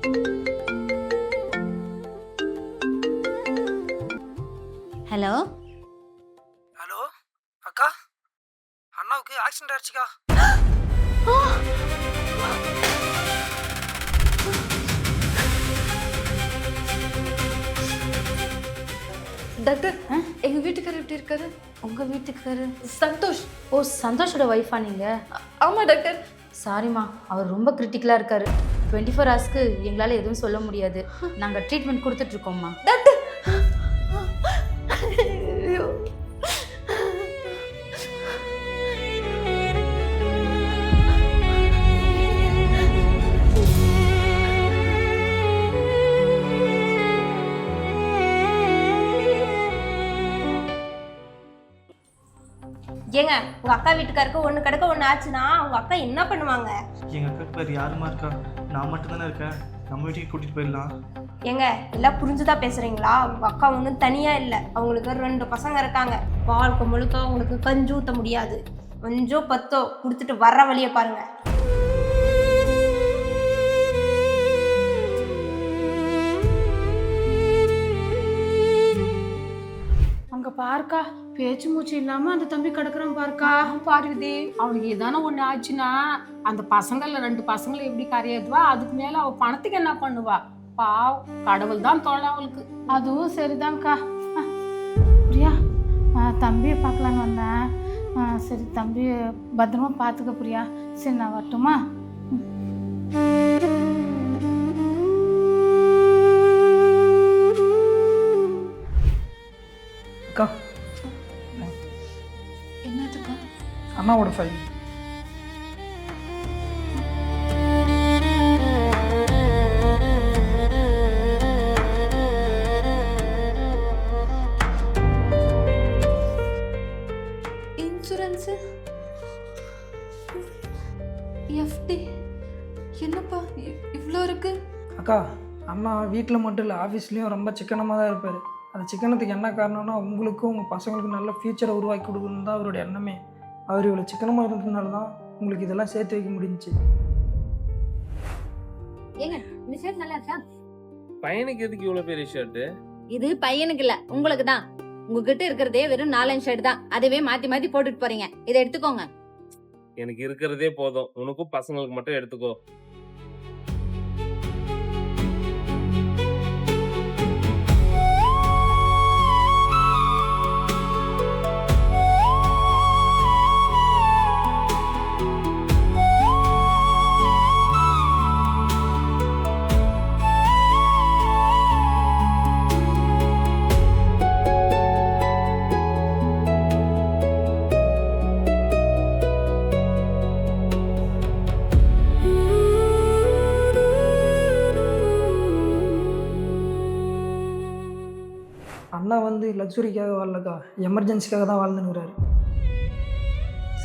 Hello hello அக்கா, அண்ணாவுக்கு accident ஆயிடுச்சுக்கா. Doctor, எங்க வீட்டுக்காரர் எப்படி இருக்காரு? உங்கள் வீட்டுக்காரு சந்தோஷ். ஓ, சந்தோஷோட ஒய்ஃபா நீங்கள்? ஆமா டாக்டர். சாரிம்மா, அவர் ரொம்ப கிரிட்டிக்கலாக இருக்காரு. 24 ஹவர்ஸ்க்கு எங்களால் எதுவும் சொல்ல முடியாது. நாங்கள் ட்ரீட்மெண்ட் கொடுத்துட்ருக்கோம்மா. டாக்டர், ஐயோ. ஏங்க, உங்க அக்கா வீட்டுக்காருக்கு ஒன்று கிடக்க ஒன்று ஆச்சுன்னா உங்க அக்கா என்ன பண்ணுவாங்க? எங்கள் அக்காவுக்கு வேறு யாருமா இருக்கா? நான் மட்டும் தானே இருக்கேன். நம்ம வீட்டுக்கு கூட்டிகிட்டு போயிடலாம். ஏங்க, எல்லாம் புரிஞ்சுதான் பேசுறீங்களா? உங்க அக்கா ஒன்றும் தனியா இல்லை, அவங்களுக்கு 2 பசங்க இருக்காங்க. வாழ்க்கை முழுக்க அவங்களுக்கு கஞ்சி ஊற்ற முடியாது. கொஞ்சம் 10 கொடுத்துட்டு வர்ற வழியை பாருங்க. அங்க பாருக்கா, பேச்சு மூச்சு இல்லாம அந்த தம்பி கிடக்குறான் பாருக்கா. பார்வதி, அவனுக்கு ஏதான ஒண்ணு ஆச்சுன்னா அந்த பசங்கள்ல 2 பசங்களை எப்படி கரையேத்துவா? அதுக்கு மேல அவ பணத்துக்கு என்ன பண்ணுவா? பாவம், கடவுள் தான் தோலை அவளுக்கு. அதுவும் சரிதான்க்கா. பிரியா, தம்பியை பார்க்கலான்னு வந்தேன். சரி, தம்பி பத்திரமா பார்த்துக்க பிரியா. சரி, நான் வரட்டுமா? அக்கா, என்னதுக்கா? அண்ணாவோட ஃபைல். இன்சூரன்ஸ், எஃப்டி, என்னப்பா இவ்வளோ இருக்கு? அக்கா, அண்ணா வீட்டில் மட்டும் இல்லை, ஆஃபீஸ்லேயும் ரொம்ப சிக்கனமாக தான் இருப்பார். அந்த சிக்கனத்துக்கு என்ன காரணம்னா, உங்களுக்கும் உங்கள் பசங்களுக்கும் நல்ல ஃப்யூச்சரை உருவாக்கி கொடுக்கணும் தான் அவருடைய எண்ணமே. அவர் இவ்வளோ சிக்கனமாக இருந்ததுனால தான் உங்களுக்கு இதெல்லாம் சேர்த்து வைக்க முடிஞ்சிச்சு. ஏங்க, இந்த ஷர்ட் நல்லா இருக்கா? பையனுக்கு எதுக்கு இவ்வளவு பெரிய ஷர்ட்டு? இது பையனுக்கு இல்ல, உங்களுக்கு தான். உங்ககிட்ட இருக்கிறதே வெறும் 4 ஷர்ட் தான். அதுவே மாத்தி மாத்தி போட்டுட்டு போறீங்க. இதை எடுத்துக்கோங்க. எனக்கு இருக்கிறதே போதும், உனக்கும் பசங்களுக்கு மட்டும் எடுத்துக்கோ. அண்ணா வந்து லக்ஸுரிக்காக வாழலக்கா, எமர்ஜென்சிக்காக தான் வாழ்ந்துனுங்கிறாரு.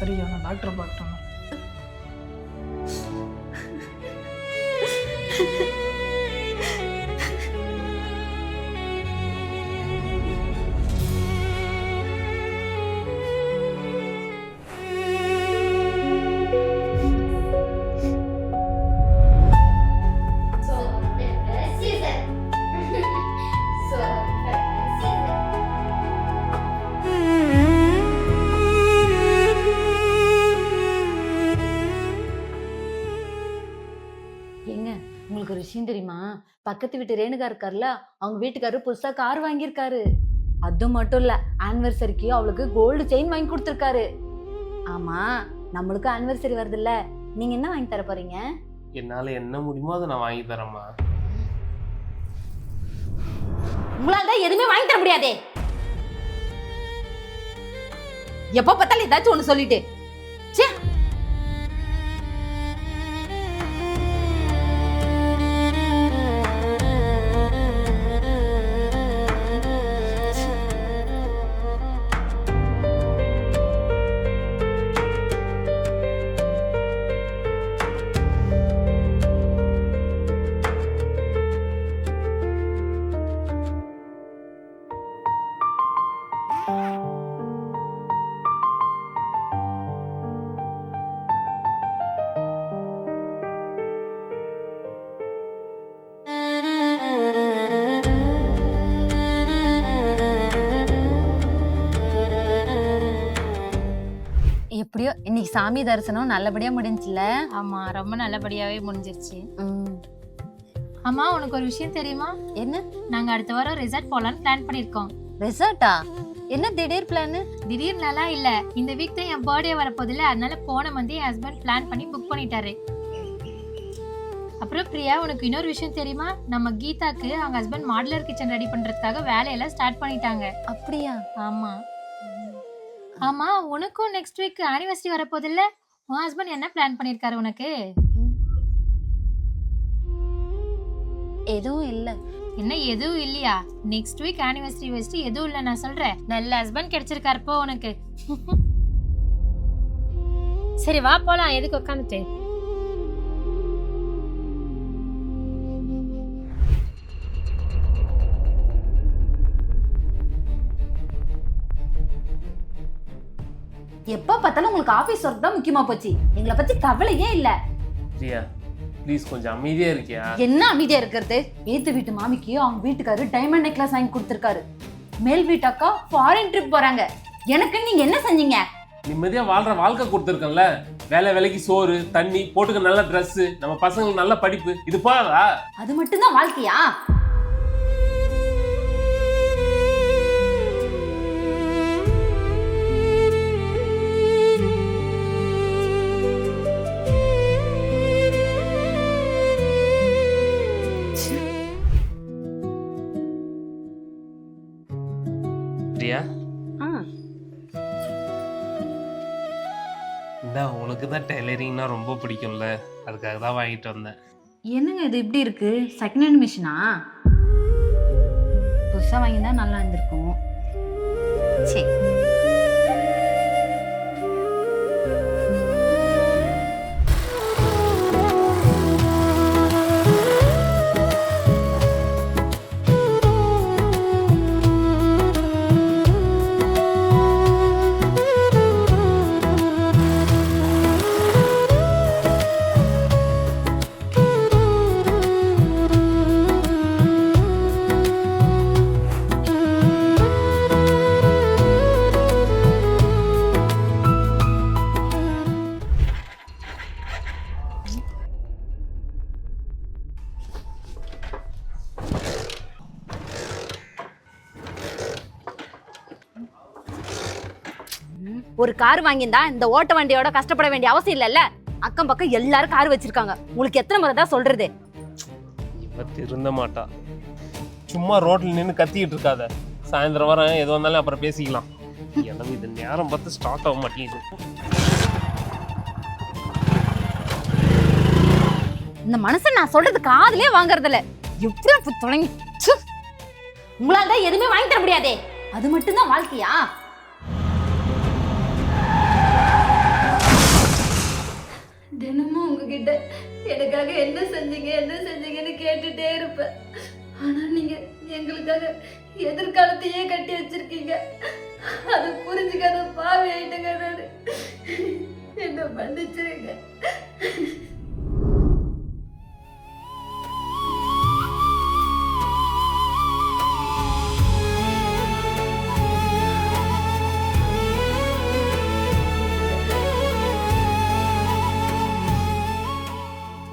சரியா, நான் டாக்டரை பார்த்துட்டேன். ஏங்க, உங்களுக்கு ஒரு விஷயம் தெரியுமா? பக்கத்து வீட்டு ரேணுகா இருக்கார்ல, அவங்க வீட்டுக்காரரு புதுசா கார் வாங்கியிருக்காரு. அது மட்டும் இல்ல, ஆனிவர்சரிக்கு அவளுக்கு கோல்டு செயின் வாங்கி கொடுத்துருக்காரு. ஆமா, நம்மளுக்கு ஆனிவர்சரி வருது இல்ல, நீங்க என்ன வாங்கி தர போறீங்க? என்னால என்ன முடியுமோ அதை நான் வாங்கி தரேம்மா. உங்களால தான் எதுவுமே வாங்கி தர முடியாதே. எப்ப பார்த்தாலும் ஏதாச்சும் ஒண்ணு சொல்லிட்டு. ச்சே. இன்னைக்கு சாமி தரிசனம் நல்லபடியா முடிஞ்சுல? ஆமா, ரொம்ப நல்லபடியாவே முடிஞ்சிருச்சு. ம். அம்மா, உனக்கு ஒரு விஷயம் தெரியுமா? என்ன? நாங்க அடுத்த வாரம் ரிசார்ட் போலான்னு பிளான் பண்ணிருக்கோம். ரிசார்ட்டா? என்ன திடீர் பிளான்? திடீர்னாலாம் இல்ல, இந்த வீக் தான் என் பர்த்டே வரப்போதில்ல, அதனால போன மந்த் என் ஹஸ்பண்ட் பிளான் பண்ணி புக் பண்ணிட்டாரு. அப்புறம் பிரியா, உனக்கு இன்னொரு விஷயம் தெரியுமா? நம்ம கீதாக்கு அவங்க ஹஸ்பண்ட் மாடுலர் கிச்சன் ரெடி பண்றதுக்காக வேலையெல்லாம் ஸ்டார்ட் பண்ணிட்டாங்க. அப்படியா? ஆமா. ஆமா, உனக்கும் நெக்ஸ்ட் வீக் ஆனிவர்சரி வரப்போதில்ல, உன் ஹஸ்பண்ட் என்ன பிளான் பண்ணிருக்காரு உனக்கு? எதுவும் இல்ல. என்ன எதுவும் இல்லையா? நெக்ஸ்ட் வீக் ஆனிவர்சரி வச்சுட்டு எதுவும் இல்ல நான் சொல்றேன். நல்ல ஹஸ்பண்ட் கிடைச்சிருக்காருப்போ உனக்கு. சரி வா போலாம், எதுக்கு உட்காந்துட்டு? எப்ப பார்த்தாலும் உங்களுக்கு ஆபீஸ் ஒர்க் தான் முக்கியமா போச்சு. எங்களை பத்தி கவலையே இல்ல. பிரியா ப்ளீஸ் கொஞ்சம் அமைதியா இருக்கியா? என்ன அமைதியா இருக்கிறது? ஏத்து வீட்டு மாமிக்கு அவங்க வீட்டுக்காரு டைமண்ட் நெக்லஸ் வாங்கி கொடுத்திருக்காரு. மேல் வீட்டு அக்கா ஃபாரின் ட்ரிப் போறாங்க. எனக்கு நீங்க என்ன செஞ்சீங்க? நிம்மதியா வாழ்ற வாழ்க்கை கொடுத்துருக்கேன்ல. வேலைக்கு சோறு தண்ணி போட்டுக்க, நல்ல ட்ரெஸ், நம்ம பசங்களுக்கு நல்ல படிப்பு, இது போதாதா? அது மட்டும் தான் வாழ்க்கையா? பிரியா இந்த உனக்கு தான் டெய்லரிங்னா ரொம்ப பிடிக்கும்ல, அதுக்காக தான் வாங்கிட்டு வந்தேன். என்னங்க இது இப்படி இருக்கு? செகண்ட் ஹேண்ட் மிஷினா? புதுசா வாங்கினா நல்லா இருந்திருக்கும். சரி. ஒரு கார் வாங்கியிருந்தா இந்த ஓட்ட வண்டியோட கஷ்டப்பட வேண்டிய அவசியம் இல்லைல்ல. அக்கம் பக்கம் எல்லாரும் கார் வச்சிருக்காங்க. உங்களுக்கு எத்தனை முறை தான் சொல்றது? இவ திருந்த மாட்டா. சும்மா ரோட்ல நின்று கத்திக்கிட்டு இருக்காத. சாயந்தரம் வரேன், எது வந்தாலும் அப்புறம் பேசிக்கலாம். எனக்கு இது நேரம் பார்த்து ஸ்டார்ட் ஆக மாட்டேங்குது. இந்த மனுஷன் நான் சொல்றது காதுலயே வாங்குறதில்ல. எப்படி தொடங்கி உங்களால தான் எதுவுமே வாங்கி தர முடியாதே. அது மட்டும் தான் வாழ்க்கையா? தினமும் உங்ககிட்ட எனக்காக என்ன செஞ்சீங்கன்னு கேட்டுட்டே இருப்பேன். ஆனா நீங்க எங்களுக்காக எதிர்காலத்தையே கட்டி வச்சிருக்கீங்க. அதை புரிஞ்சுக்காத பாவி ஆயிட்டுங்க நானு. என்ன மன்னிச்சிருங்க.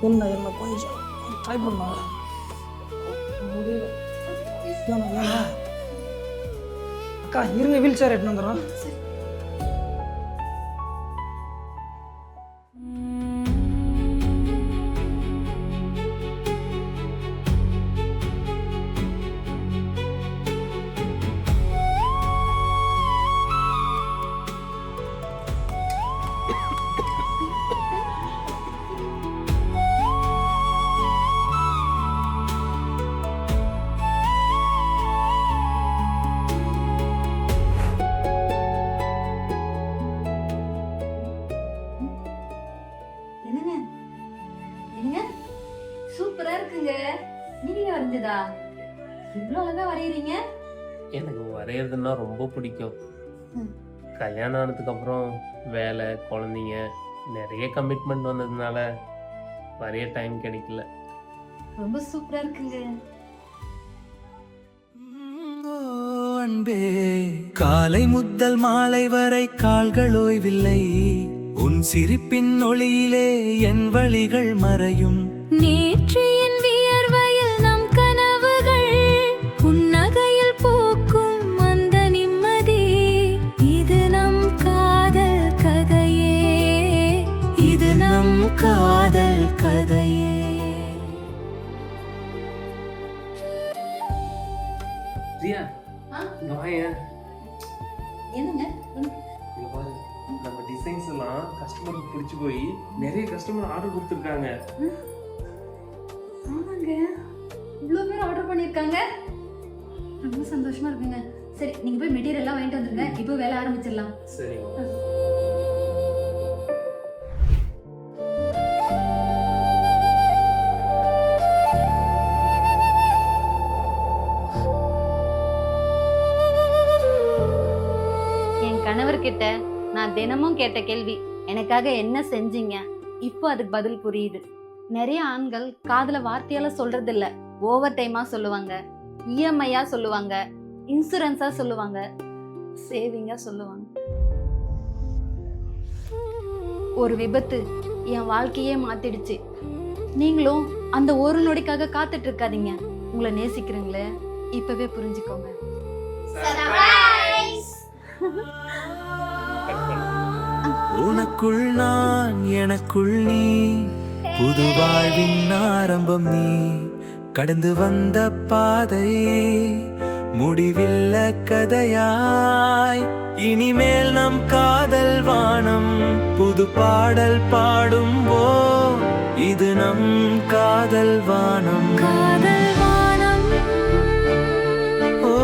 என்ன கொஞ்சம் ட்ரை பண்ணாங்க முடியல. ஏன்னா அக்கா இருங்க, வீல் சேர் எடுத்துன்னு வந்துடுறோம். சூப்பரா இருக்குங்க. நீங்க வரைஞ்சதா? இவ்வளவு அழகா வரையறீங்க. எனக்கு வரைகிறதுனா ரொம்ப பிடிக்கும். கல்யாணம் ஆனதுக்கு அப்புறம் வேலை, குழந்தைங்க, நிறைய கமிட்மெண்ட் வந்ததுனால வரைய டைம் கிடைக்கல. ரொம்ப சூப்பரா இருக்குங்க. அன்பே, காலை முதல் மாலை வரை கால்கள் ஓய்வில்லை. உன் சிரிப்பின் ஒளியிலே என் வழிகள் மறையும். நேற்று என் வியர்வையில் நம் கனவுகள் புன்னகையில் போக்கும் அந்த நிம்மதி. இது நம் காதல் கதையே, இது நம் காதல் கதையே. பிரியா இங்க வாயேன். என்னங்க இங்க பாரு, நம்ம டிசைன்ஸ் எல்லாம் கஸ்டமருக்கு பிடிச்சு போய் நிறைய கஸ்டமர் ஆர்டர் கொடுத்துருக்காங்க. ஆமாங்க, இவ்வளோ பேர் ஆர்டர் பண்ணியிருக்காங்க. ரொம்ப சந்தோஷமா இருக்குங்க. சரி, நீங்க போய் மெட்டீரியல் எல்லாம் வாங்கிட்டு வந்துருங்க. இப்போ வேலை ஆரம்பிச்சிடலாம். சரி. என் கணவர்கிட்ட நான் தினமும் கேட்ட கேள்வி, எனக்காக என்ன செஞ்சீங்க? இப்போ அதுக்கு பதில் புரியுது. நிறைய ஆண்கள் காதுல வார்த்தையால சொல்றது இல்ல, ஓவர் டைமா சொல்லுவாங்க, இஎம்ஐயா சொல்லுவாங்க, இன்சூரன்ஸா சொல்லுவாங்க, சேவிங்கா சொல்லுவாங்க. ஒரு விபத்து என் வாழ்க்கையே மாத்திடுச்சு. நீங்களும் அந்த ஒரு நொடிக்காக காத்துட்டு இருக்காதீங்க. உங்களை நேசிக்கிறீங்களே, இப்பவே புரிஞ்சுக்கோங்க. உனக்குள் நான் எனக்குள் நீ, புது வாழ்வின் ஆரம்பம் நீ. கடந்து வந்த பாதை முடிவில்ல கதையாய். இனிமேல் நம் காதல் வானம் புது பாடல் பாடும்போ. இது நம் காதல் வானம், காதல் வானம். ஓ